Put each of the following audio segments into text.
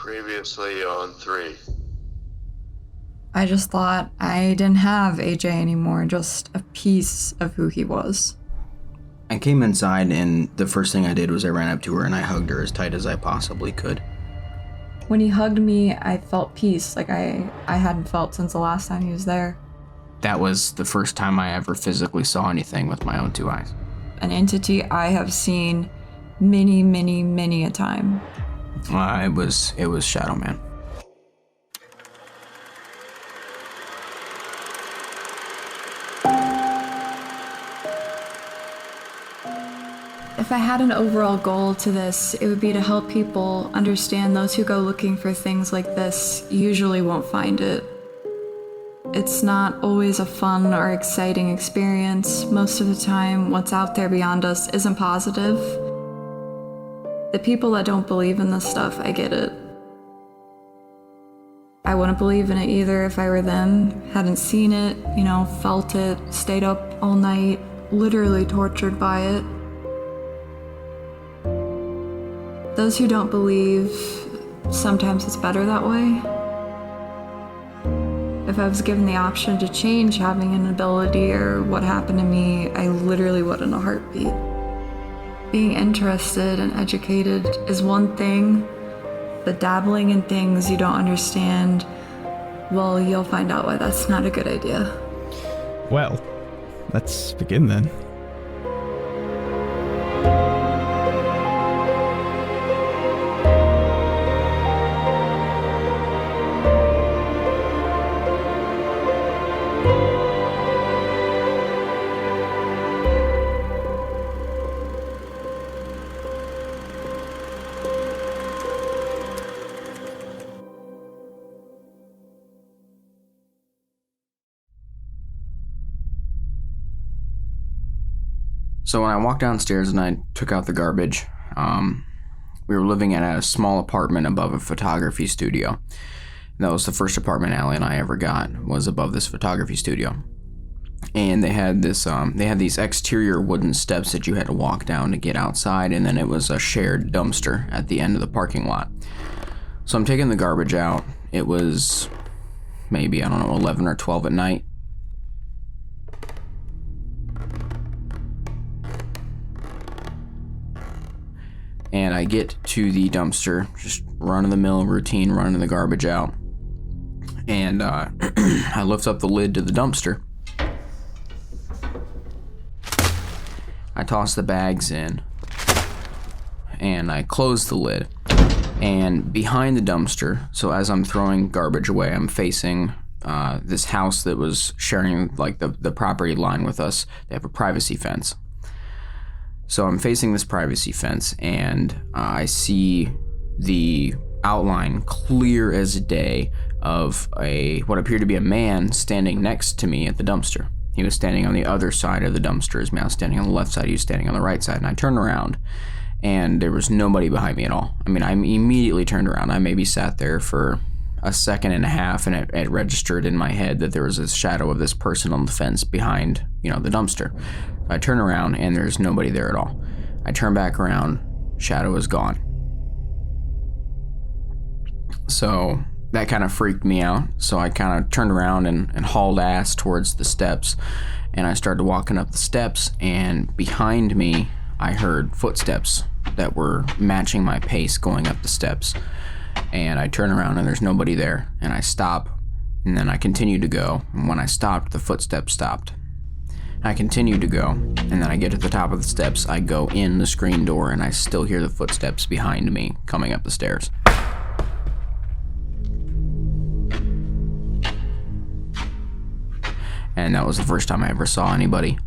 Previously on 3. I just thought I didn't have AJ anymore, just a piece of who he was. I came inside and the first thing I did was I ran up to her and I hugged her as tight as I possibly could. When he hugged me, I felt peace like I hadn't felt since the last time he was there. That was the first time I ever physically saw anything with my own 2 eyes. An entity I have seen many a time. It was Shadow Man. If I had an overall goal to this, it would be to help people understand those who go looking for things like this usually won't find it. It's not always a fun or exciting experience. Most of the time, what's out there beyond us isn't positive. The people that don't believe in this stuff, I get it. I wouldn't believe in it either if I were them, hadn't seen it, felt it, stayed up all night, literally tortured by it. Those who don't believe, sometimes it's better that way. If I was given the option to change having an ability or what happened to me, I literally would in a heartbeat. Being interested and educated is one thing, but dabbling in things you don't understand, well, you'll find out why that's not a good idea. Well, let's begin then. So when I walked downstairs and I took out the garbage, we were living in a small apartment above a photography studio. That was the first apartment Allie and I ever got, was above this photography studio. And they had these exterior wooden steps that you had to walk down to get outside, and then it was a shared dumpster at the end of the parking lot. So I'm taking the garbage out. It was maybe, 11 or 12 at night. And I get to the dumpster, just run-of-the-mill routine, running the garbage out. And I lift up the lid to the dumpster. I toss the bags in. And I close the lid. And behind the dumpster, so as I'm throwing garbage away, I'm facing this house that was sharing like the property line with us. They have a privacy fence. So I'm facing this privacy fence, and I see the outline clear as day of what appeared to be a man standing next to me at the dumpster. He was standing on the other side of the dumpster as me. I was standing on the left side, he was standing on the right side, and I turned around, and there was nobody behind me at all. I mean, I immediately turned around. I maybe sat there for a second and a half, and it registered in my head that there was a shadow of this person on the fence behind, the dumpster. I turn around and there's nobody there at all. I turn back around, shadow is gone. So that kind of freaked me out. So I kind of turned around and hauled ass towards the steps, and I started walking up the steps, and behind me I heard footsteps that were matching my pace going up the steps. And I turn around and there's nobody there, and I stop, and then I continue to go, and when I stopped, the footsteps stopped. I continue to go, and then I get to the top of the steps, I go in the screen door, and I still hear the footsteps behind me coming up the stairs. And that was the first time I ever saw anybody.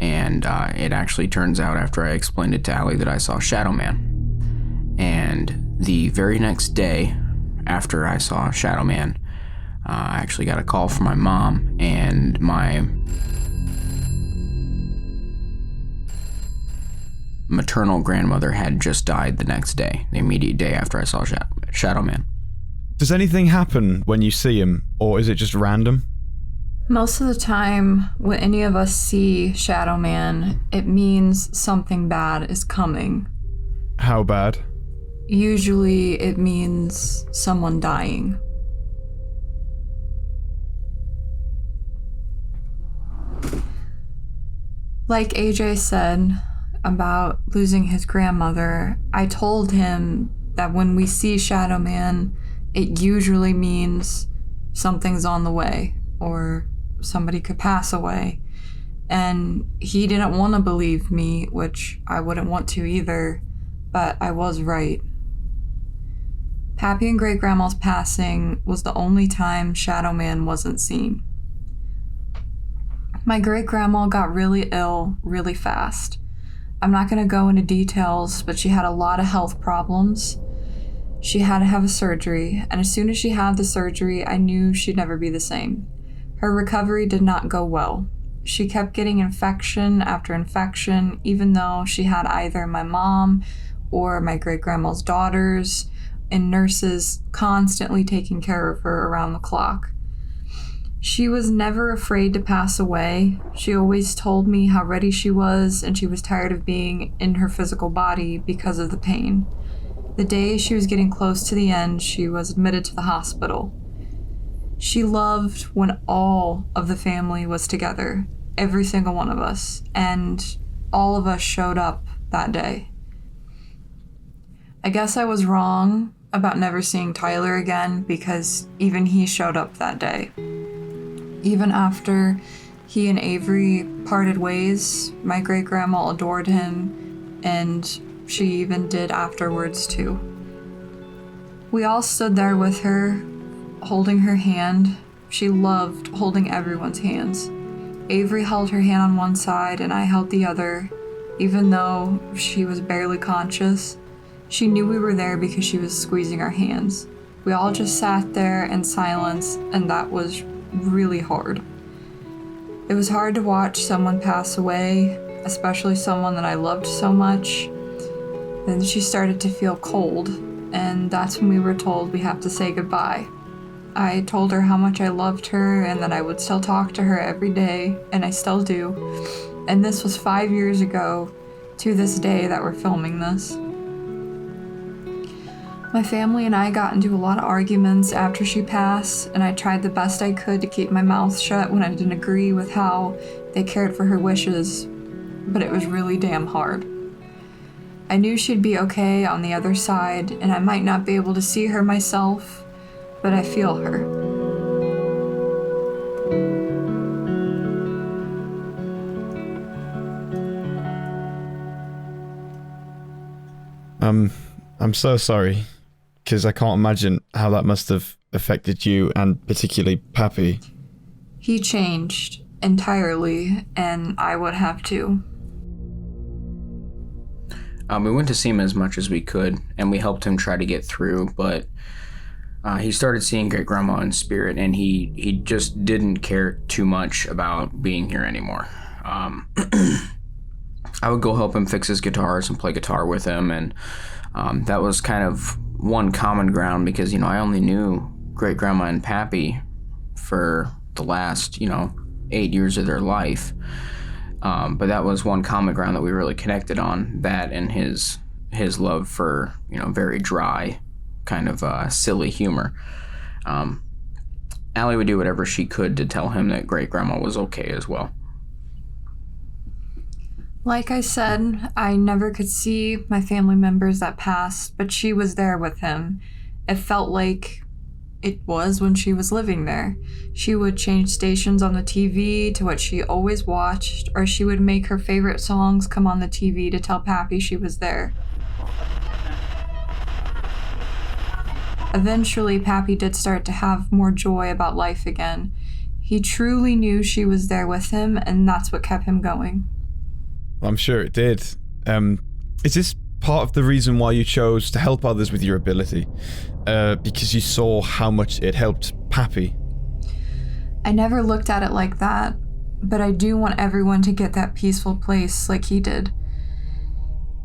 And it actually turns out, after I explained it to Allie, that I saw Shadow Man. And the very next day after I saw Shadow Man, I actually got a call from my mom, and my maternal grandmother had just died the next day, the immediate day after I saw Shadow Man. Does anything happen when you see him, or is it just random? Most of the time, when any of us see Shadow Man, it means something bad is coming. How bad? Usually it means someone dying. Like AJ said about losing his grandmother, I told him that when we see Shadow Man, it usually means something's on the way or somebody could pass away. And he didn't want to believe me, which I wouldn't want to either, but I was right. Pappy and Great Grandma's passing was the only time Shadow Man wasn't seen. My great grandma got really ill really fast. I'm not going to go into details, but she had a lot of health problems. She had to have a surgery, and as soon as she had the surgery, I knew she'd never be the same. Her recovery did not go well. She kept getting infection after infection, even though she had either my mom or my great-grandma's daughters and nurses constantly taking care of her around the clock. She was never afraid to pass away. She always told me how ready she was, and she was tired of being in her physical body because of the pain. The day she was getting close to the end, she was admitted to the hospital. She loved when all of the family was together, every single one of us, and all of us showed up that day. I guess I was wrong about never seeing Tyler again because even he showed up that day. Even after he and Avery parted ways, my great-grandma adored him, and she even did afterwards too. We all stood there with her, holding her hand. She loved holding everyone's hands. Avery held her hand on one side and I held the other, even though she was barely conscious. She knew we were there because she was squeezing our hands. We all just sat there in silence, and that was really hard. It was hard to watch someone pass away, especially someone that I loved so much. Then she started to feel cold, and that's when we were told we have to say goodbye. I told her how much I loved her and that I would still talk to her every day, and I still do. And this was 5 years ago to this day that we're filming this. My family and I got into a lot of arguments after she passed, and I tried the best I could to keep my mouth shut when I didn't agree with how they cared for her wishes, but it was really damn hard. I knew she'd be okay on the other side, and I might not be able to see her myself, but I feel her. I'm so sorry, because I can't imagine how that must have affected you and particularly Pappy. He changed entirely, and I would have too. We went to see him as much as we could, and we helped him try to get through, but he started seeing Great Grandma in spirit, and he just didn't care too much about being here anymore. I would go help him fix his guitars and play guitar with him, and that was kind of one common ground because, I only knew Great Grandma and Pappy for the last, 8 years of their life. But that was one common ground that we really connected on, that and his love for, very dry, kind of silly humor. Allie would do whatever she could to tell him that Great Grandma was okay as well. Like I said, I never could see my family members that passed, but she was there with him. It felt like it was when she was living there. She would change stations on the TV to what she always watched, or she would make her favorite songs come on the TV to tell Pappy she was there. Eventually, Pappy did start to have more joy about life again. He truly knew she was there with him, and that's what kept him going. I'm sure it did. Is this part of the reason why you chose to help others with your ability? Because you saw how much it helped Pappy? I never looked at it like that, but I do want everyone to get that peaceful place like he did.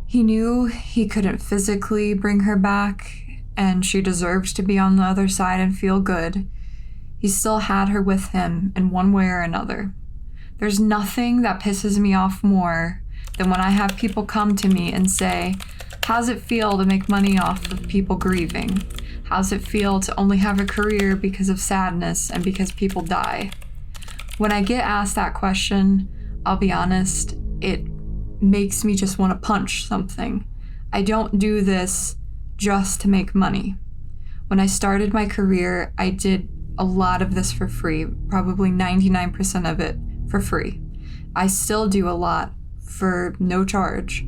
He knew he couldn't physically bring her back, and she deserved to be on the other side and feel good. He still had her with him in one way or another. There's nothing that pisses me off more than when I have people come to me and say, How's it feel to make money off of people grieving? How's it feel to only have a career because of sadness and because people die? When I get asked that question, I'll be honest, it makes me just want to punch something. I don't do this just to make money. When I started my career, I did a lot of this for free, probably 99% of it for free. I still do a lot for no charge.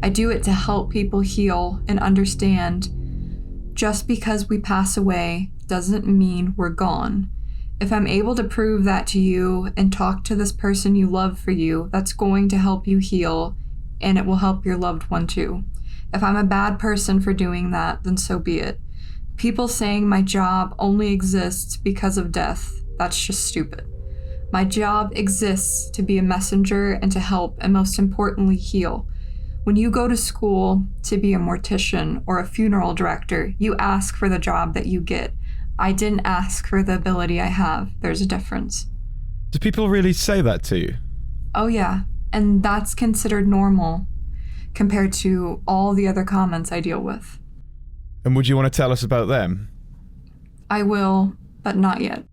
I do it to help people heal and understand just because we pass away doesn't mean we're gone. If I'm able to prove that to you and talk to this person you love for you, that's going to help you heal, and it will help your loved one too. If I'm a bad person for doing that, then so be it. People saying my job only exists because of death, that's just stupid. My job exists to be a messenger and to help, and most importantly, heal. When you go to school to be a mortician or a funeral director, you ask for the job that you get. I didn't ask for the ability I have. There's a difference. Do people really say that to you? Oh yeah, and that's considered normal compared to all the other comments I deal with. And would you want to tell us about them? I will, but not yet.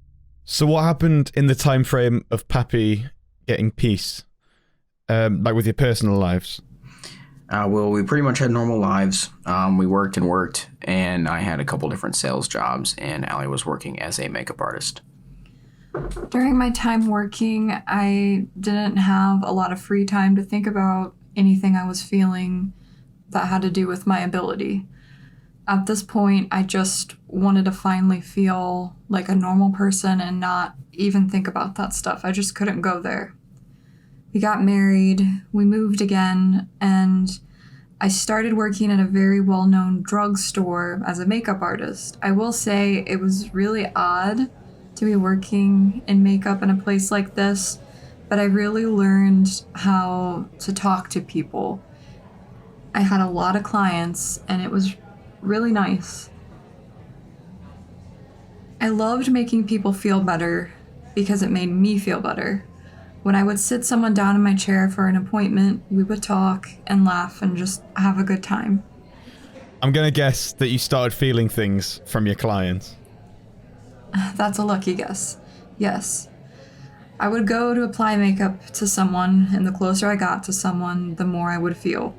So what happened in the time frame of Pappy getting peace? Like with your personal lives? Well, we pretty much had normal lives. We worked, and I had a couple different sales jobs, and Allie was working as a makeup artist. During my time working, I didn't have a lot of free time to think about anything I was feeling that had to do with my ability. At this point, I just wanted to finally feel like a normal person and not even think about that stuff. I just couldn't go there. We got married, we moved again, and I started working at a very well-known drugstore as a makeup artist. I will say it was really odd to be working in makeup in a place like this, but I really learned how to talk to people. I had a lot of clients, and it was really nice. I loved making people feel better because it made me feel better. When I would sit someone down in my chair for an appointment, we would talk and laugh and just have a good time. I'm gonna guess that you started feeling things from your clients. That's a lucky guess. Yes. I would go to apply makeup to someone, and the closer I got to someone, the more I would feel.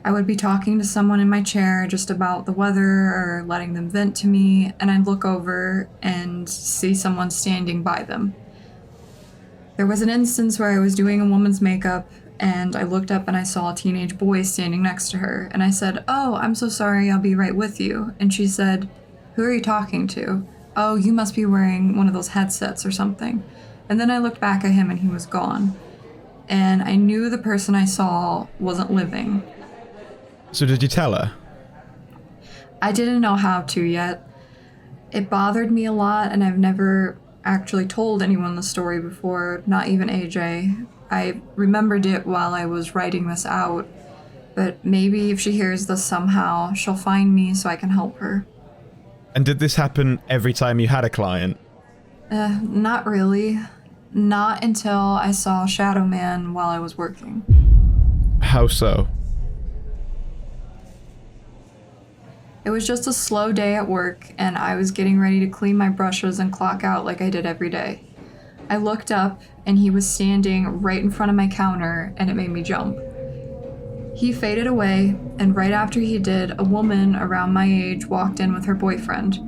I would be talking to someone in my chair just about the weather or letting them vent to me, and I'd look over and see someone standing by them. There was an instance where I was doing a woman's makeup, and I looked up and I saw a teenage boy standing next to her, and I said, "Oh, I'm so sorry, I'll be right with you." And she said, "Who are you talking to?" "Oh, you must be wearing one of those headsets or something." And then I looked back at him and he was gone. And I knew the person I saw wasn't living. So did you tell her? I didn't know how to yet. It bothered me a lot, and I've never actually told anyone the story before, not even AJ. I remembered it while I was writing this out, but maybe if she hears this somehow, she'll find me so I can help her. And did this happen every time you had a client? Not really. Not until I saw Shadow Man while I was working. How so? It was just a slow day at work, and I was getting ready to clean my brushes and clock out like I did every day. I looked up, and he was standing right in front of my counter, and it made me jump. He faded away, and right after he did, a woman around my age walked in with her boyfriend.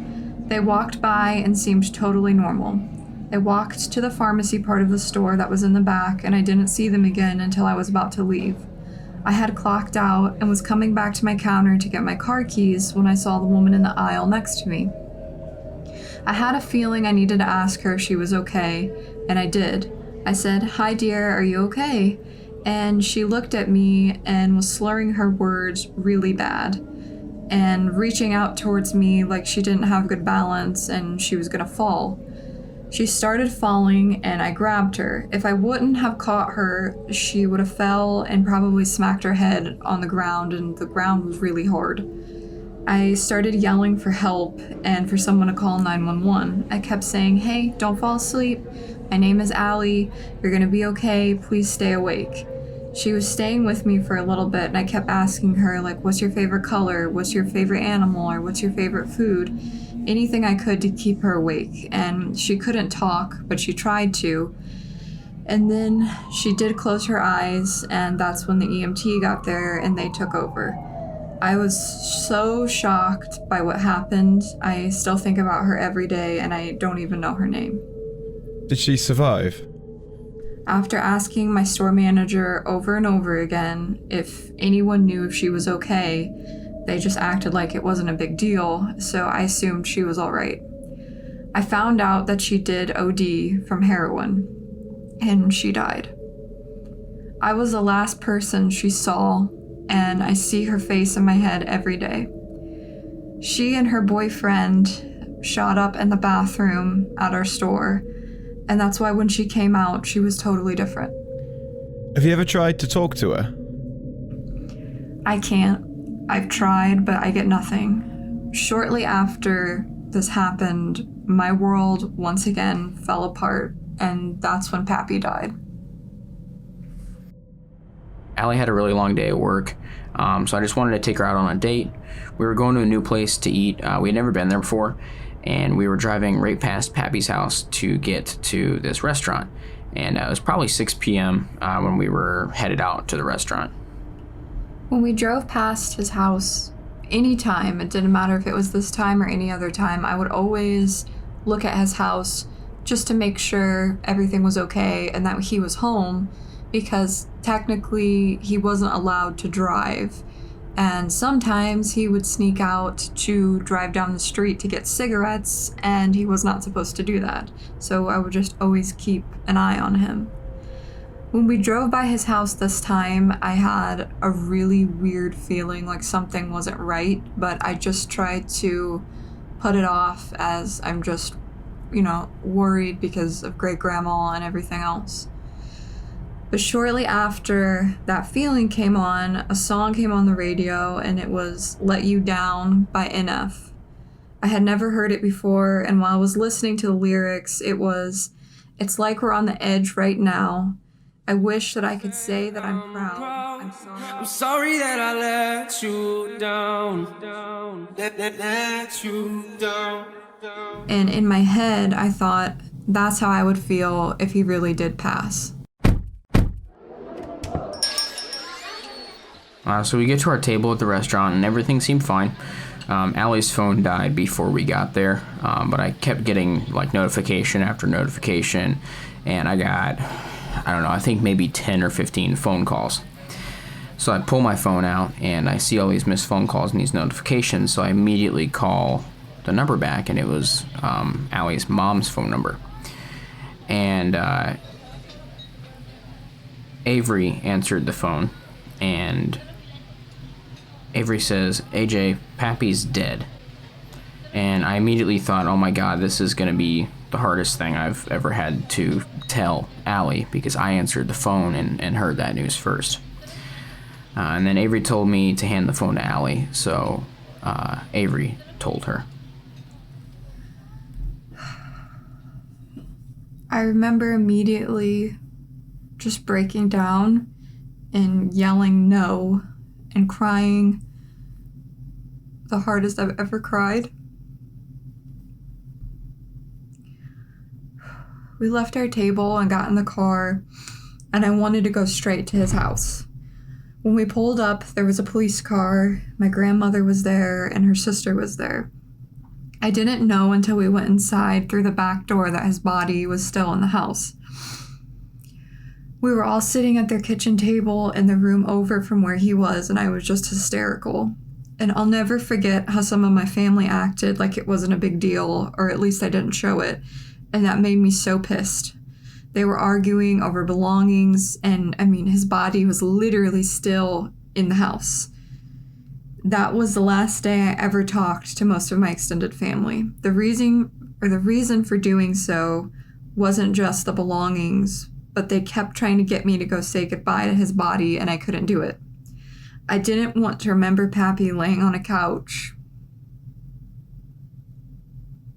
They walked by and seemed totally normal. I walked to the pharmacy part of the store that was in the back, and I didn't see them again until I was about to leave. I had clocked out and was coming back to my counter to get my car keys when I saw the woman in the aisle next to me. I had a feeling I needed to ask her if she was okay, and I did. I said, "Hi dear, are you okay?" And she looked at me and was slurring her words really bad and reaching out towards me like she didn't have good balance and she was gonna fall. She started falling, and I grabbed her. If I wouldn't have caught her, she would have fell and probably smacked her head on the ground, and the ground was really hard. I started yelling for help and for someone to call 911. I kept saying, "Hey, don't fall asleep. My name is Allie. You're gonna be okay. Please stay awake." She was staying with me for a little bit, and I kept asking her, like, what's your favorite color? What's your favorite animal? Or what's your favorite food? Anything I could to keep her awake. And she couldn't talk, but she tried to. And then she did close her eyes, and that's when the EMT got there and they took over. I was so shocked by what happened. I still think about her every day, and I don't even know her name. Did she survive? After asking my store manager over and over again if anyone knew if she was okay, they just acted like it wasn't a big deal, so I assumed she was all right. I found out that she did OD from heroin, and she died. I was the last person she saw, and I see her face in my head every day. She and her boyfriend shot up in the bathroom at our store, and that's why when she came out, she was totally different. Have you ever tried to talk to her? I can't. I've tried, but I get nothing. Shortly after this happened, my world once again fell apart, and that's when Pappy died. Allie had a really long day at work, so I just wanted to take her out on a date. We were going to a new place to eat. We had never been there before, and we were driving right past Pappy's house to get to this restaurant. And it was probably 6 p.m. When we were headed out to the restaurant. When we drove past his house, anytime, it didn't matter if it was this time or any other time, I would always look at his house just to make sure everything was okay and that he was home, because technically he wasn't allowed to drive. And sometimes he would sneak out to drive down the street to get cigarettes, and he was not supposed to do that. So I would just always keep an eye on him. When we drove by his house this time, I had a really weird feeling like something wasn't right, but I just tried to put it off as I'm just, worried because of great grandma and everything else. But shortly after that feeling came on, a song came on the radio, and it was Let You Down by NF. I had never heard it before, and while I was listening to the lyrics, it was, "It's like we're on the edge right now. I wish that I could say that I'm proud. I'm sorry that I let you down. Let you down. And in my head, I thought that's how I would feel if he really did pass. So we get to our table at the restaurant, and everything seemed fine. Allie's phone died before we got there, but I kept getting notification after notification, and I got, I think maybe 10 or 15 phone calls. So I pull my phone out, and I see all these missed phone calls and these notifications, so I immediately call the number back, and it was Allie's mom's phone number. And Avery answered the phone, and Avery says, "AJ, Pappy's dead." And I immediately thought, oh my god, this is going to be the hardest thing I've ever had to tell Allie, because I answered the phone and heard that news first. And then Avery told me to hand the phone to Allie, so Avery told her. I remember immediately just breaking down and yelling no and crying the hardest I've ever cried. We left our table and got in the car, and I wanted to go straight to his house. When we pulled up, there was a police car, my grandmother was there, and her sister was there. I didn't know until we went inside through the back door that his body was still in the house. We were all sitting at their kitchen table in the room over from where he was, and I was just hysterical. And I'll never forget how some of my family acted like it wasn't a big deal, or at least I didn't show it, and that made me so pissed. They were arguing over belongings, and his body was literally still in the house. That was the last day I ever talked to most of my extended family. The reason for doing so wasn't just the belongings, but they kept trying to get me to go say goodbye to his body, and I couldn't do it. I didn't want to remember Pappy laying on a couch,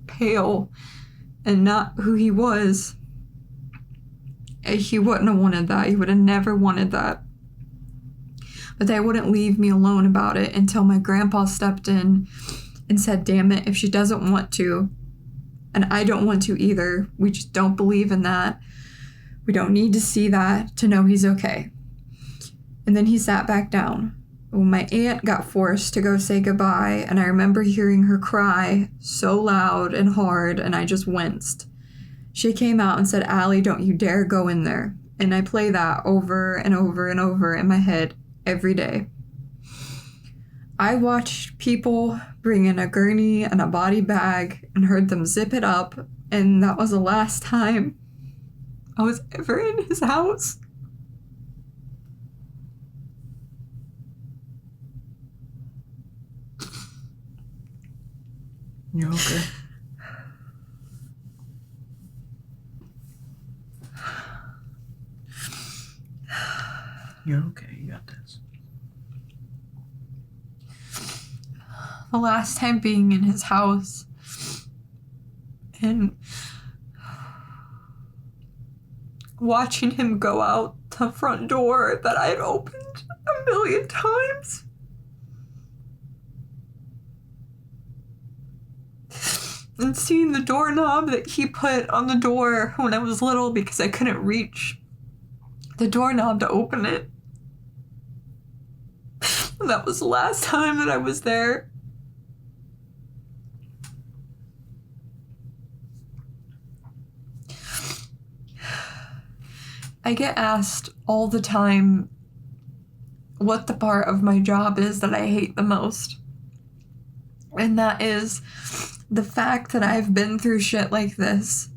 pale, and not who he was. He wouldn't have wanted that. He would have never wanted that. But they wouldn't leave me alone about it until my grandpa stepped in and said, damn it, if she doesn't want to, and I don't want to either, we just don't believe in that. We don't need to see that to know he's okay. And then he sat back down. When my aunt got forced to go say goodbye, and I remember hearing her cry so loud and hard, and I just winced. She came out and said, Allie, don't you dare go in there. And I play that over and over and over in my head every day. I watched people bring in a gurney and a body bag and heard them zip it up, and that was the last time I was ever in his house. You okay? You're okay, you got this. The last time being in his house and watching him go out the front door that I had opened a million times. And seeing the doorknob that he put on the door when I was little because I couldn't reach the doorknob to open it. And that was the last time that I was there. I get asked all the time what the part of my job is that I hate the most. And that is the fact that I've been through shit like this.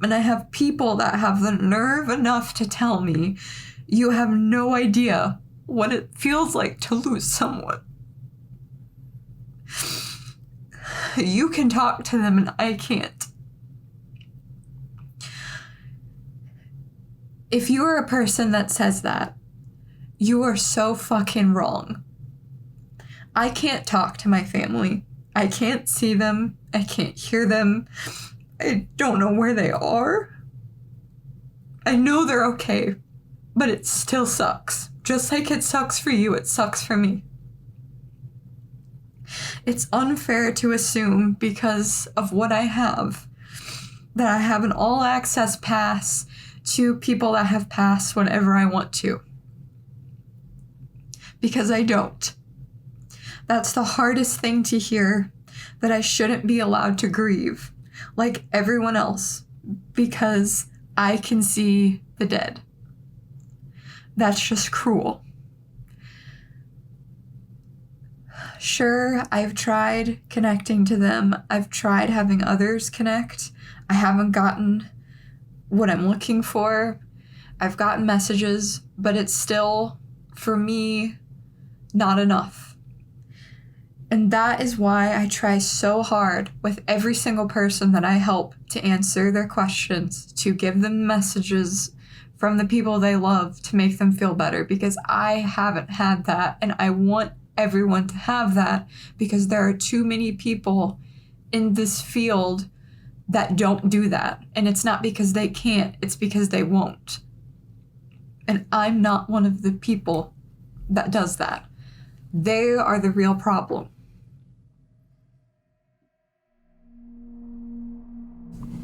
And I have people that have the nerve enough to tell me, you have no idea what it feels like to lose someone. You can talk to them and I can't. If you are a person that says that, you are so fucking wrong. I can't talk to my family. I can't see them. I can't hear them. I don't know where they are. I know they're okay, but it still sucks. Just like it sucks for you, it sucks for me. It's unfair to assume because of what I have that I have an all-access pass to people that have passed whenever I want to. Because I don't. That's the hardest thing to hear, that I shouldn't be allowed to grieve like everyone else because I can see the dead. That's just cruel. Sure, I've tried connecting to them. I've tried having others connect. I haven't gotten what I'm looking for. I've gotten messages, but it's still, for me, not enough. And that is why I try so hard with every single person that I help to answer their questions, to give them messages from the people they love to make them feel better, because I haven't had that, and I want everyone to have that, because there are too many people in this field that don't do that. And it's not because they can't, it's because they won't. And I'm not one of the people that does that. They are the real problem.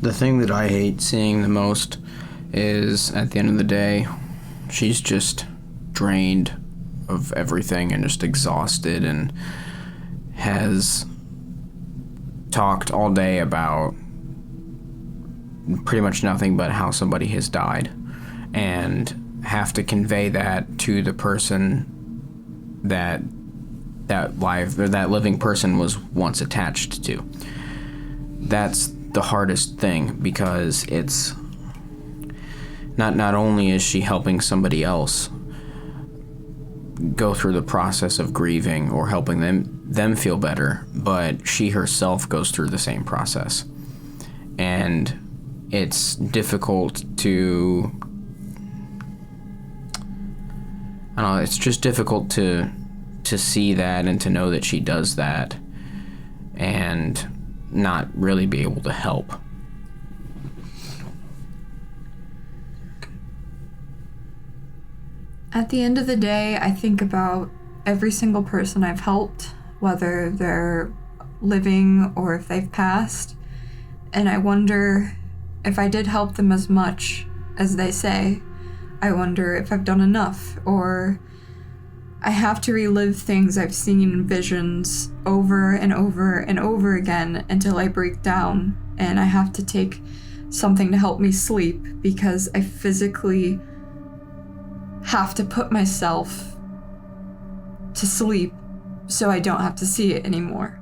The thing that I hate seeing the most is, at the end of the day, she's just drained of everything and just exhausted and has talked all day about pretty much nothing but how somebody has died, and have to convey that to the person that living person was once attached to. That's the hardest thing, because it's not only is she helping somebody else go through the process of grieving or helping them feel better, but she herself goes through the same process. And it's difficult to, I don't know, it's just difficult to see that and to know that she does that and not really be able to help. At the end of the day, I think about every single person I've helped, whether they're living or if they've passed, and I wonder if I did help them as much as they say. I wonder if I've done enough, or I have to relive things I've seen in visions over and over and over again until I break down, and I have to take something to help me sleep because I physically have to put myself to sleep so I don't have to see it anymore.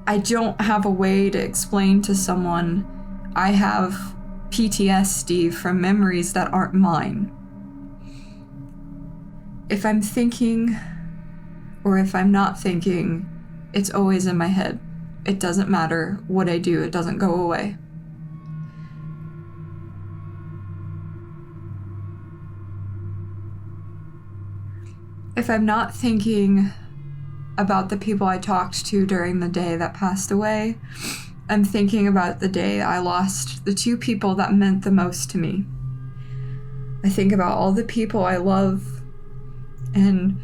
I don't have a way to explain to someone I have PTSD from memories that aren't mine. If I'm thinking or if I'm not thinking, it's always in my head. It doesn't matter what I do, it doesn't go away. If I'm not thinking about the people I talked to during the day that passed away, I'm thinking about the day I lost the two people that meant the most to me. I think about all the people I love and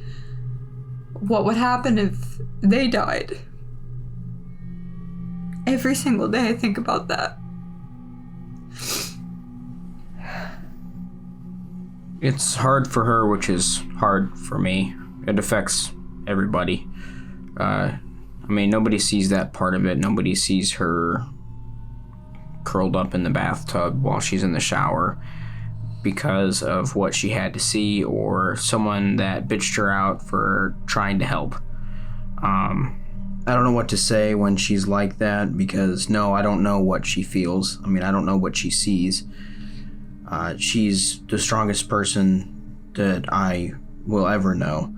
what would happen if they died. Every single day I think about that. It's hard for her, which is hard for me. It affects everybody. I mean, nobody sees that part of it. Nobody sees her curled up in the bathtub while she's in the shower because of what she had to see, or someone that bitched her out for trying to help. I don't know what to say when she's like that, because no, I don't know what she feels. I mean, I don't know what she sees. She's the strongest person that I will ever know,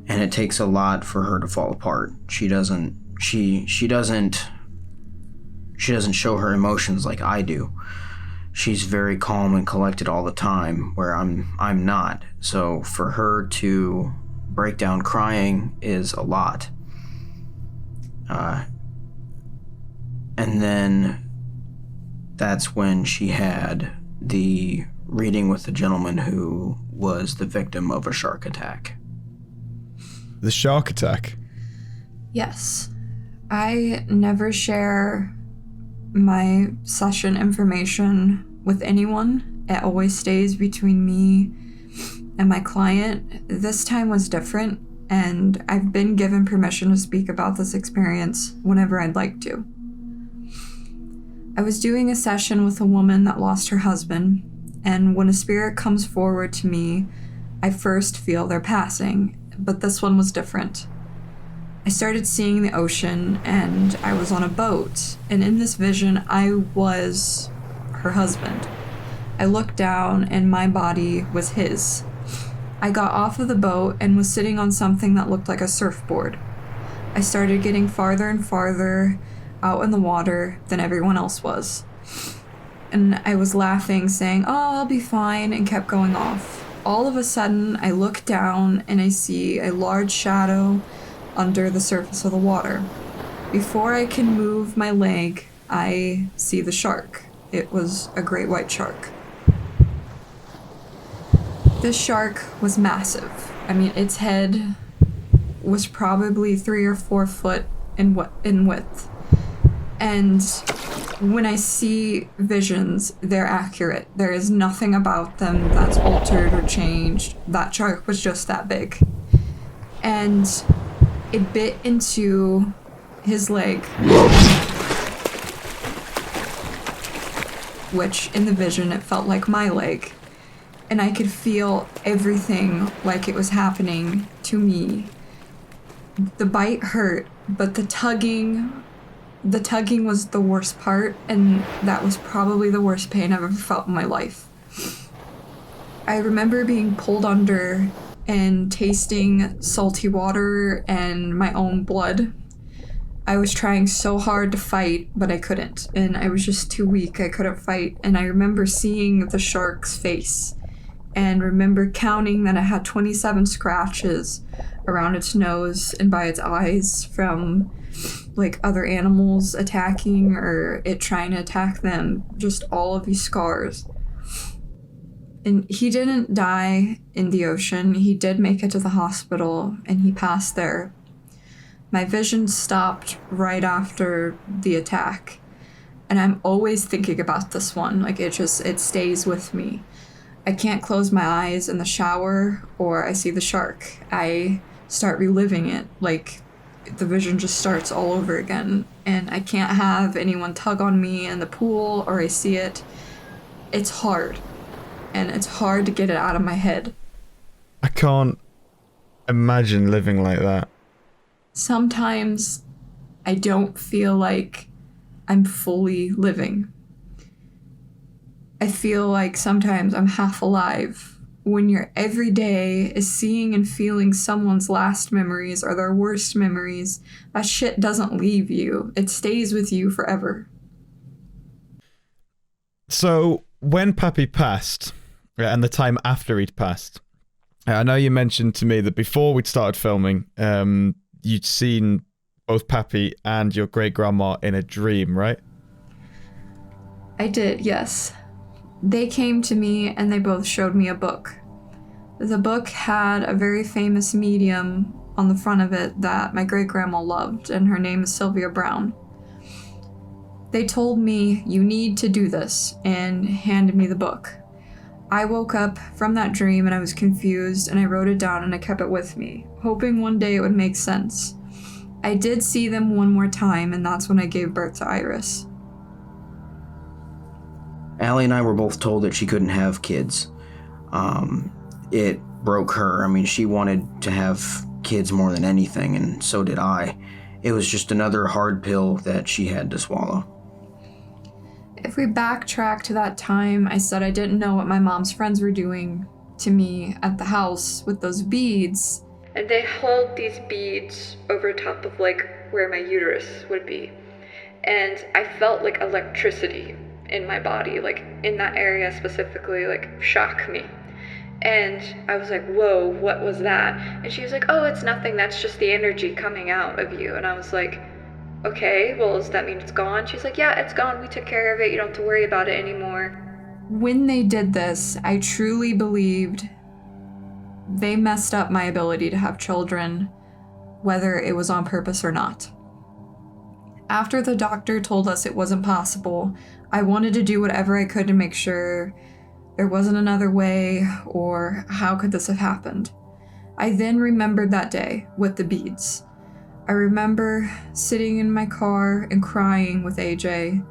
and it takes a lot for her to fall apart. She doesn't show her emotions like I do. She's very calm and collected all the time, where I'm not. So for her to break down crying is a lot. And then that's when she had the reading with the gentleman who was the victim of a shark attack. The shark attack? Yes. I never share my session information with anyone. It always stays between me and my client. This time was different, and I've been given permission to speak about this experience whenever I'd like to. I was doing a session with a woman that lost her husband, and when a spirit comes forward to me, I first feel their passing, but this one was different. I started seeing the ocean, and I was on a boat, and in this vision, I was her husband. I looked down, and my body was his. I got off of the boat and was sitting on something that looked like a surfboard. I started getting farther and farther out in the water than everyone else was. And I was laughing, saying, "Oh, I'll be fine," and kept going off. All of a sudden, I look down and I see a large shadow under the surface of the water. Before I can move my leg, I see the shark. It was a great white shark. This shark was massive. I mean, its head was probably 3 or 4 foot in width. And when I see visions, they're accurate. There is nothing about them that's altered or changed. That shark was just that big. And it bit into his leg, which in the vision, it felt like my leg. And I could feel everything like it was happening to me. The bite hurt, but the tugging was the worst part, and that was probably the worst pain I've ever felt in my life. I remember being pulled under and tasting salty water and my own blood. I was trying so hard to fight, but I couldn't, and I was just too weak. I couldn't fight, and I remember seeing the shark's face, and remember counting that it had 27 scratches around its nose and by its eyes from like other animals attacking or it trying to attack them, just all of these scars. And he didn't die in the ocean. He did make it to the hospital, and he passed there. My vision stopped right after the attack. And I'm always thinking about this one. Like, it stays with me. I can't close my eyes in the shower or I see the shark. I start reliving it. Like, the vision just starts all over again. And I can't have anyone tug on me in the pool or I see it. It's hard. And it's hard to get it out of my head. I can't imagine living like that. Sometimes I don't feel like I'm fully living. I feel like sometimes I'm half alive when your every day is seeing and feeling someone's last memories or their worst memories. That shit doesn't leave you. It stays with you forever. So, when Pappy passed, and the time after he'd passed, I know you mentioned to me that before we'd started filming, you'd seen both Pappy and your great-grandma in a dream, right? I did, yes. They came to me and they both showed me a book. The book had a very famous medium on the front of it that my great-grandma loved, and her name is Sylvia Brown. They told me, "You need to do this," and handed me the book. I woke up from that dream and I was confused, and I wrote it down and I kept it with me, hoping one day it would make sense. I did see them one more time, and that's when I gave birth to Iris. Allie and I were both told that she couldn't have kids. It broke her. I mean, she wanted to have kids more than anything, and so did I. It was just another hard pill that she had to swallow. If we backtrack to that time, I said I didn't know what my mom's friends were doing to me at the house with those beads. And they hold these beads over top of like where my uterus would be. And I felt like electricity in my body, like in that area specifically, like shock me. And I was like, whoa, what was that? And she was like, oh, it's nothing. That's just the energy coming out of you. And I was like, okay, well, does that mean it's gone? She's like, yeah, it's gone. We took care of it. You don't have to worry about it anymore. When they did this, I truly believed they messed up my ability to have children, whether it was on purpose or not. After the doctor told us it wasn't possible, I wanted to do whatever I could to make sure there wasn't another way, or how could this have happened? I then remembered that day with the beads. I remember sitting in my car and crying with AJ,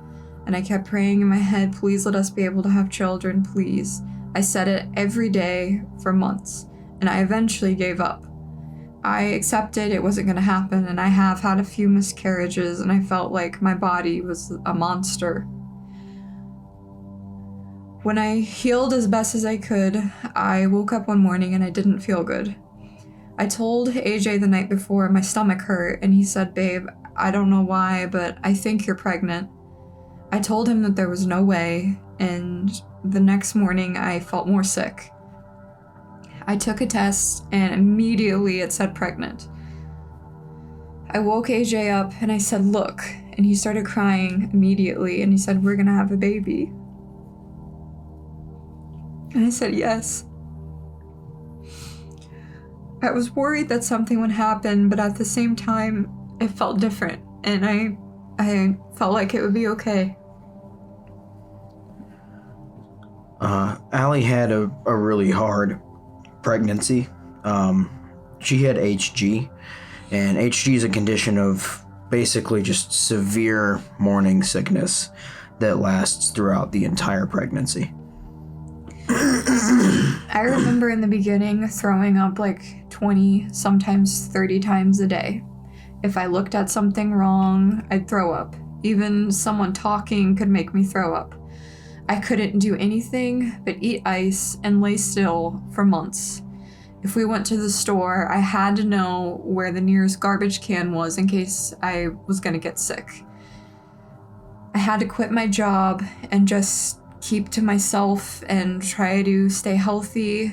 and I kept praying in my head, please let us be able to have children, please. I said it every day for months, and I eventually gave up. I accepted it wasn't going to happen, and I have had a few miscarriages, and I felt like my body was a monster. When I healed as best as I could, I woke up one morning and I didn't feel good. I told AJ the night before my stomach hurt, and he said, babe, I don't know why, but I think you're pregnant. I told him that there was no way, and the next morning I felt more sick. I took a test, and immediately it said pregnant. I woke AJ up and I said, look, and he started crying immediately, and he said, we're gonna have a baby. And I said, yes. I was worried that something would happen, but at the same time, it felt different, and I felt like it would be okay. Allie had a really hard pregnancy. She had HG, and HG is a condition of basically just severe morning sickness that lasts throughout the entire pregnancy. I remember in the beginning throwing up like 20, sometimes 30 times a day. If I looked at something wrong, I'd throw up. Even someone talking could make me throw up. I couldn't do anything but eat ice and lay still for months. If we went to the store, I had to know where the nearest garbage can was in case I was gonna get sick. I had to quit my job and just keep to myself and try to stay healthy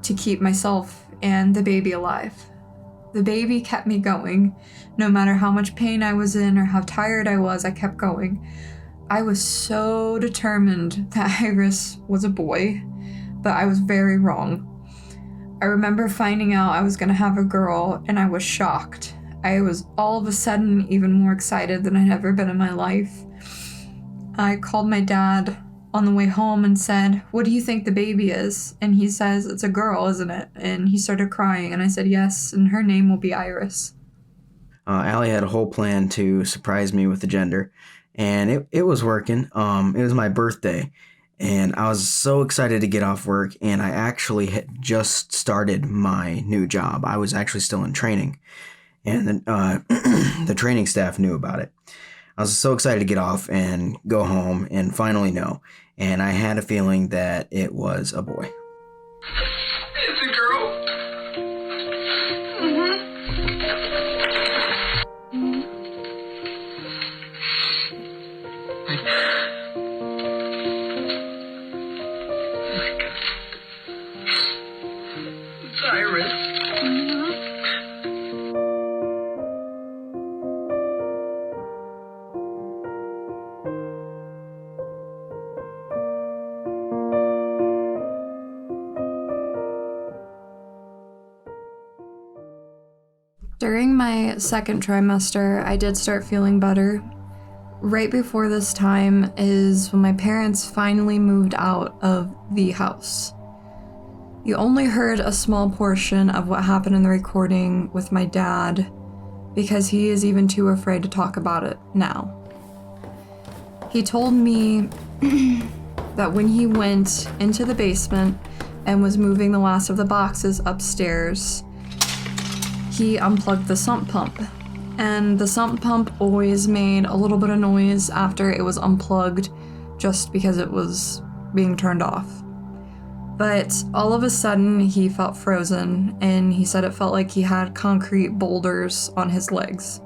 to keep myself and the baby alive. The baby kept me going. No matter how much pain I was in or how tired I was, I kept going. I was so determined that Iris was a boy, but I was very wrong. I remember finding out I was gonna have a girl, and I was shocked. I was all of a sudden even more excited than I'd ever been in my life. I called my dad on the way home and said, "What do you think the baby is?" And he says, "It's a girl, isn't it?" And he started crying, and I said, "Yes, and her name will be Iris." Allie had a whole plan to surprise me with the gender, and it was working. It was my birthday, and I was so excited to get off work, and I actually had just started my new job. I was actually still in training, and the training staff knew about it. I was so excited to get off and go home and finally know, and I had a feeling that it was a boy. It's a girl. It's Iris. During my second trimester, I did start feeling better. Right before this time is when my parents finally moved out of the house. You only heard a small portion of what happened in the recording with my dad because he is even too afraid to talk about it now. He told me that when he went into the basement and was moving the last of the boxes upstairs, he unplugged the sump pump, and the sump pump always made a little bit of noise after it was unplugged just because it was being turned off. But all of a sudden he felt frozen, and he said it felt like he had concrete boulders on his legs.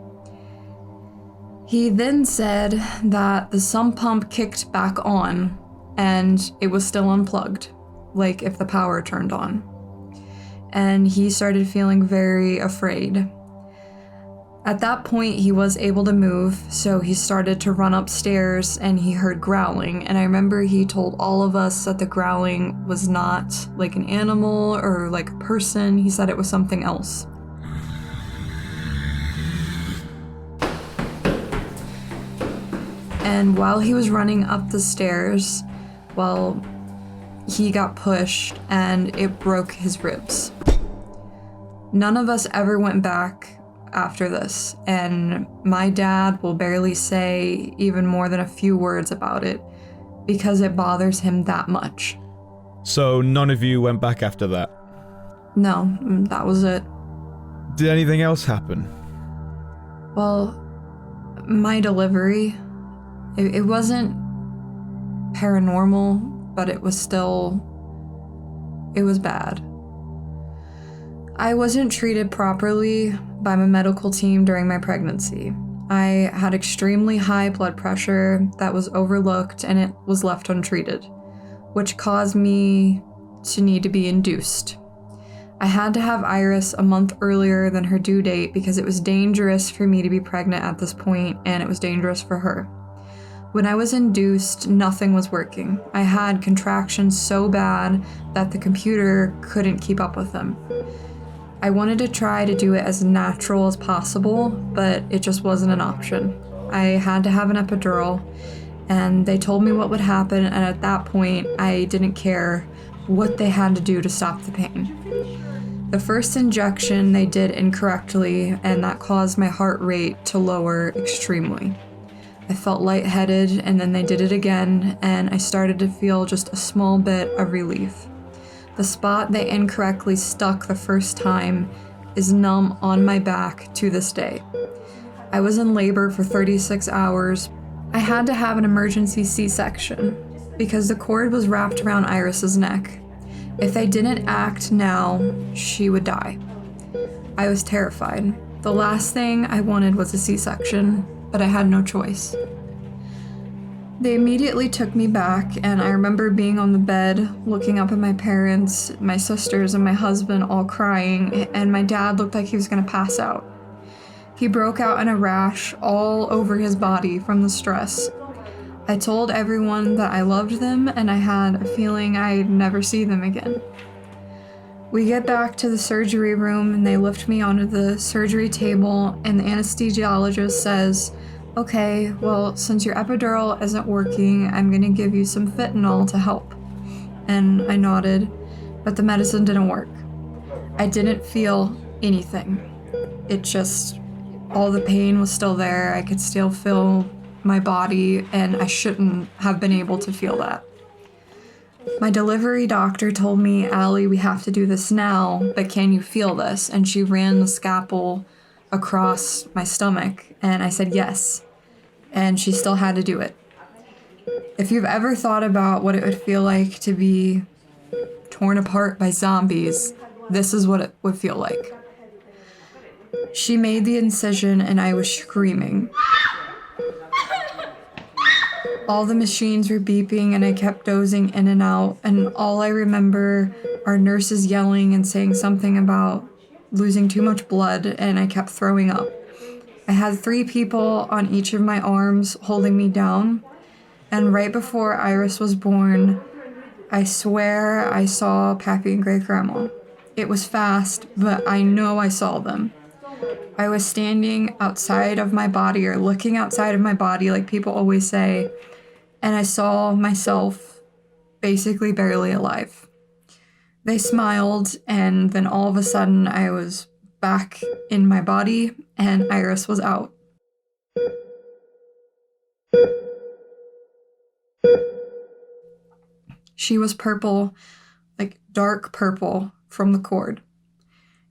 He then said that the sump pump kicked back on and it was still unplugged, like if the power turned on. And he started feeling very afraid. At that point, he was able to move, so he started to run upstairs and he heard growling. And I remember he told all of us that the growling was not like an animal or like a person. He said it was something else. And while he was running up the stairs, well, he got pushed and it broke his ribs. None of us ever went back after this, and my dad will barely say even more than a few words about it because it bothers him that much. So none of you went back after that? No, that was it. Did anything else happen? Well, my delivery, it wasn't paranormal, but it was bad. I wasn't treated properly by my medical team during my pregnancy. I had extremely high blood pressure that was overlooked and it was left untreated, which caused me to need to be induced. I had to have Iris a month earlier than her due date because it was dangerous for me to be pregnant at this point, and it was dangerous for her. When I was induced, nothing was working. I had contractions so bad that the computer couldn't keep up with them. I wanted to try to do it as natural as possible, but it just wasn't an option. I had to have an epidural, and they told me what would happen, and at that point, I didn't care what they had to do to stop the pain. The first injection they did incorrectly, and that caused my heart rate to lower extremely. I felt lightheaded, and then they did it again, and I started to feel just a small bit of relief. The spot they incorrectly stuck the first time is numb on my back to this day. I was in labor for 36 hours. I had to have an emergency C-section because the cord was wrapped around Iris's neck. If they didn't act now, she would die. I was terrified. The last thing I wanted was a C-section, but I had no choice. They immediately took me back, and I remember being on the bed, looking up at my parents, my sisters, and my husband all crying, and my dad looked like he was gonna pass out. He broke out in a rash all over his body from the stress. I told everyone that I loved them and I had a feeling I'd never see them again. We get back to the surgery room and they lift me onto the surgery table and the anesthesiologist says, okay, well, since your epidural isn't working, I'm gonna give you some fentanyl to help. And I nodded, but the medicine didn't work. I didn't feel anything. It just, all the pain was still there. I could still feel my body, and I shouldn't have been able to feel that. My delivery doctor told me, Allie, we have to do this now, but can you feel this? And she ran the scalpel across my stomach, and I said yes. And she still had to do it. If you've ever thought about what it would feel like to be torn apart by zombies, this is what it would feel like. She made the incision and I was screaming. All the machines were beeping and I kept dozing in and out, and all I remember are nurses yelling and saying something about losing too much blood, and I kept throwing up. I had 3 people on each of my arms holding me down, and right before Iris was born, I swear I saw Pappy and Great Grandma. It was fast, but I know I saw them. I was standing outside of my body, or looking outside of my body like people always say, and I saw myself basically barely alive. They smiled, and then all of a sudden I was back in my body and Iris was out. She was purple, like dark purple from the cord.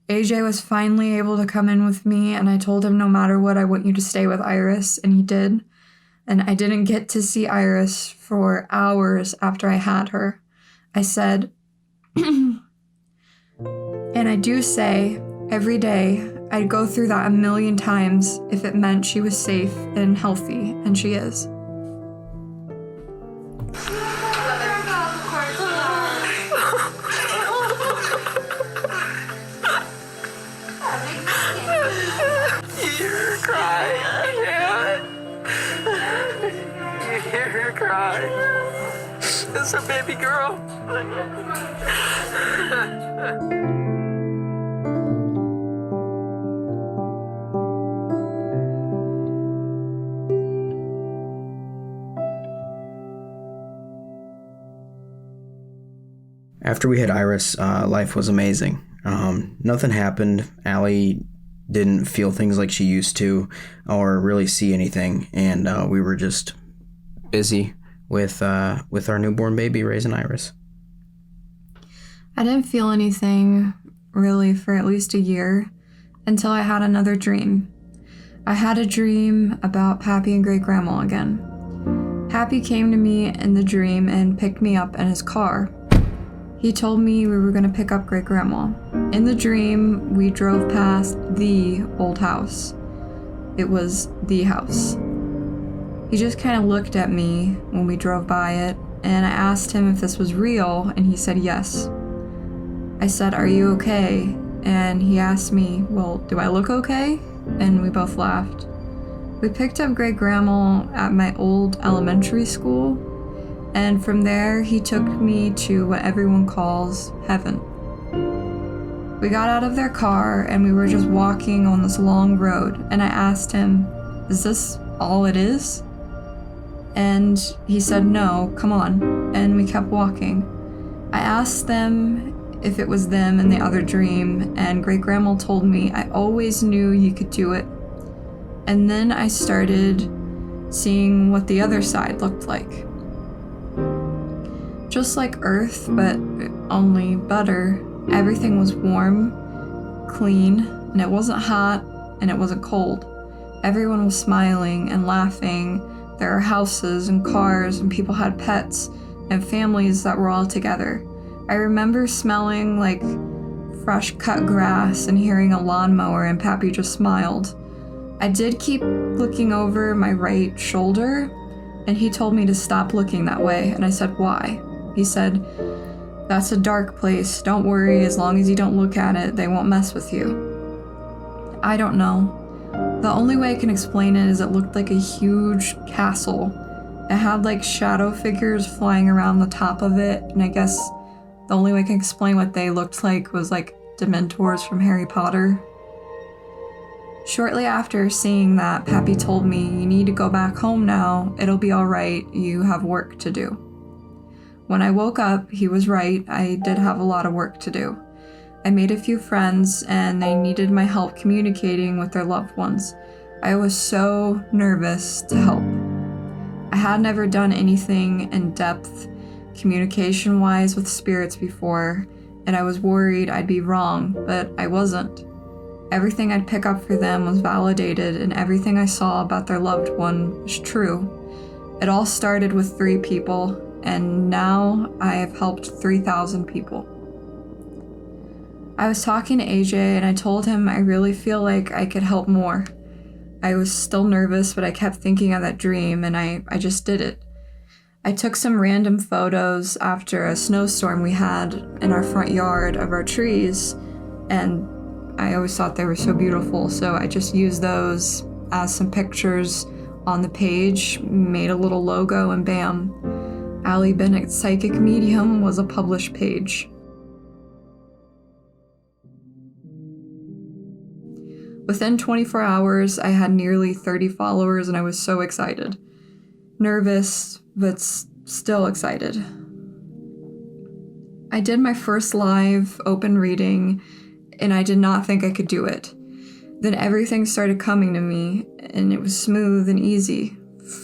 AJ was finally able to come in with me, and I told him, no matter what, I want you to stay with Iris, and he did. And I didn't get to see Iris for hours after I had her. I said, and I do say, every day, I'd go through that 1,000,000 times if it meant she was safe and healthy, and she is. It's a baby girl. After we had Iris, life was amazing. Nothing happened. Allie didn't feel things like she used to or really see anything, and we were just busy with our newborn baby, raising Iris. I didn't feel anything really for at least a year until I had another dream. I had a dream about Pappy and Great Grandma again. Pappy came to me in the dream and picked me up in his car. He told me we were going to pick up Great Grandma. In the dream, we drove past the old house. It was the house. He just kind of looked at me when we drove by it, and I asked him if this was real, and he said yes. I said, "Are you okay?" And he asked me, "Well, do I look okay?" And we both laughed. We picked up Great Grandma at my old elementary school, and from there he took me to what everyone calls heaven. We got out of their car and we were just walking on this long road, and I asked him, "Is this all it is?" And he said, "No, come on." And we kept walking. I asked them if it was them in the other dream, and Great Grandma told me, "I always knew you could do it." And then I started seeing what the other side looked like. Just like Earth, but only better. Everything was warm, clean, and it wasn't hot, and it wasn't cold. Everyone was smiling and laughing. There were houses and cars, and people had pets and families that were all together. I remember smelling like fresh cut grass and hearing a lawnmower, and Pappy just smiled. I did keep looking over my right shoulder, and he told me to stop looking that way, and I said, "Why?" He said, "That's a dark place. Don't worry, as long as you don't look at it, they won't mess with you." I don't know. The only way I can explain it is it looked like a huge castle, It had like shadow figures flying around the top of it, and I guess the only way I can explain what they looked like was like Dementors from Harry Potter. Shortly after seeing that, Pappy told me, "You need to go back home now. It'll be alright. You have work to do." When I woke up, he was right. I did have a lot of work to do. I made a few friends, and they needed my help communicating with their loved ones. I was so nervous to help. I had never done anything in depth, communication-wise, with spirits before, and I was worried I'd be wrong, but I wasn't. Everything I'd pick up for them was validated, and everything I saw about their loved one was true. It all started with 3 people, and now I have helped 3,000 people. I was talking to AJ, and I told him I really feel like I could help more. I was still nervous, but I kept thinking of that dream, and I just did it. I took some random photos after a snowstorm we had in our front yard of our trees, and I always thought they were so beautiful, so I just used those as some pictures on the page, made a little logo, and bam, Allie Bennett's Psychic Medium was a published page. Within 24 hours, I had nearly 30 followers, and I was so excited. Nervous, but still excited. I did my first live open reading, and I did not think I could do it. Then everything started coming to me, and it was smooth and easy.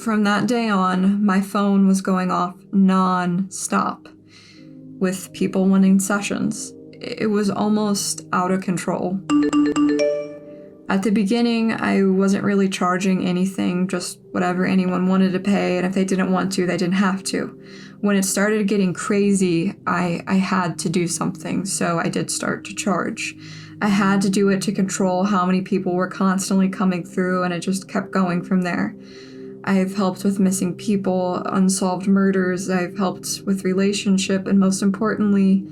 From that day on, my phone was going off non-stop with people wanting sessions. It was almost out of control. At the beginning, I wasn't really charging anything, just whatever anyone wanted to pay, and if they didn't want to, they didn't have to. When it started getting crazy, I had to do something, so I did start to charge. I had to do it to control how many people were constantly coming through, and it just kept going from there. I've helped with missing people, unsolved murders, I've helped with relationship, and most importantly,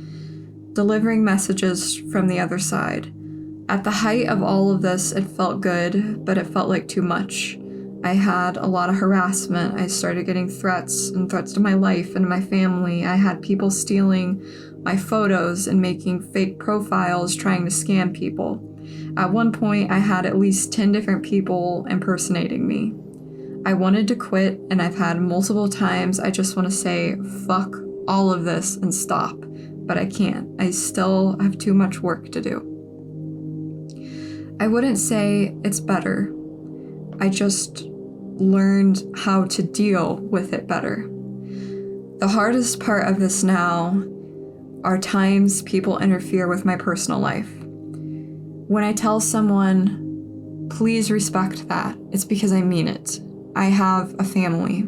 delivering messages from the other side. At the height of all of this, it felt good, but it felt like too much. I had a lot of harassment. I started getting threats to my life and my family. I had people stealing my photos and making fake profiles trying to scam people. At one point, I had at least 10 different people impersonating me. I wanted to quit, and I've had multiple times I just want to say, fuck all of this and stop, but I can't. I still have too much work to do. I wouldn't say it's better. I just learned how to deal with it better. The hardest part of this now are times people interfere with my personal life. When I tell someone, please respect that, it's because I mean it. I have a family,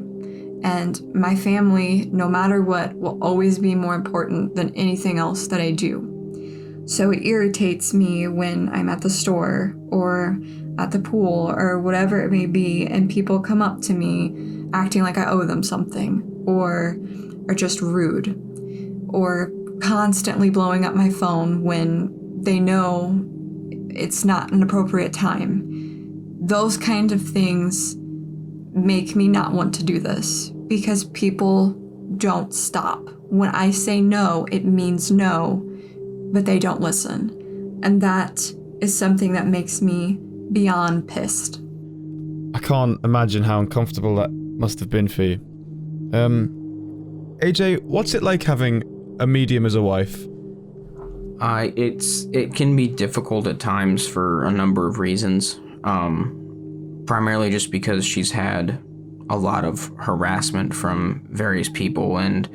and my family, no matter what, will always be more important than anything else that I do. So it irritates me when I'm at the store or at the pool or whatever it may be, and people come up to me acting like I owe them something, or are just rude, or constantly blowing up my phone when they know it's not an appropriate time. Those kind of things make me not want to do this, because people don't stop. When I say no, it means no, but they don't listen. And that is something that makes me beyond pissed. I can't imagine how uncomfortable that must have been for you. AJ, what's it like having a medium as a wife? It can be difficult at times for a number of reasons. Primarily just because she's had a lot of harassment from various people, and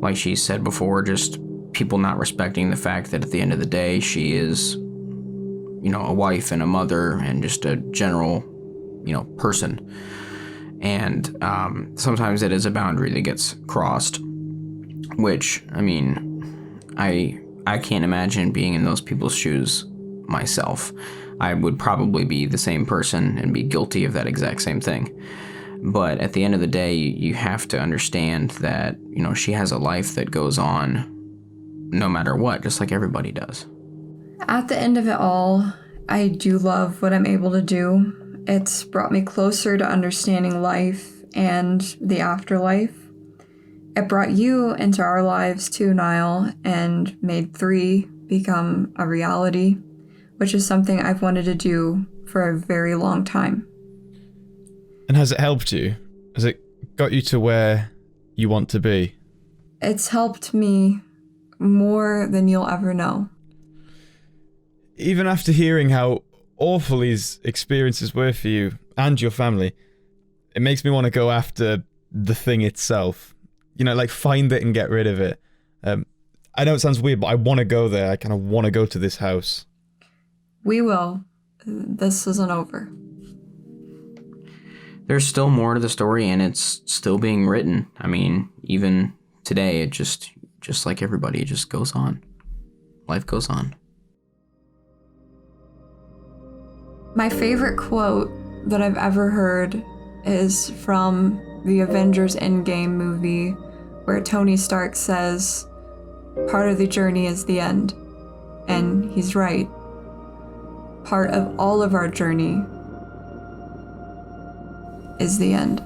like she said before, just people not respecting the fact that at the end of the day she is, a wife and a mother and just a general, person. And sometimes it is a boundary that gets crossed, which, I can't imagine being in those people's shoes myself. I would probably be the same person and be guilty of that exact same thing. But at the end of the day, you have to understand that, she has a life that goes on no matter what, just like everybody does. At the end of it all, I do love what I'm able to do. It's brought me closer to understanding life and the afterlife. It brought you into our lives too, Niall, and made 3 become a reality, which is something I've wanted to do for a very long time. And has it helped you? Has it got you to where you want to be? It's helped me more than you'll ever know. Even after hearing how awful these experiences were for you and your family, it makes me want to go after the thing itself. You know, like find it and get rid of it. I know it sounds weird, but I want to go there. I kind of want to go to this house. We will. This isn't over. There's still more to the story, and it's still being written. I mean, even today, it just like everybody, it just goes on. Life goes on. My favorite quote that I've ever heard is from the Avengers Endgame movie, where Tony Stark says, "Part of the journey is the end." And he's right. Part of all of our journey is the end.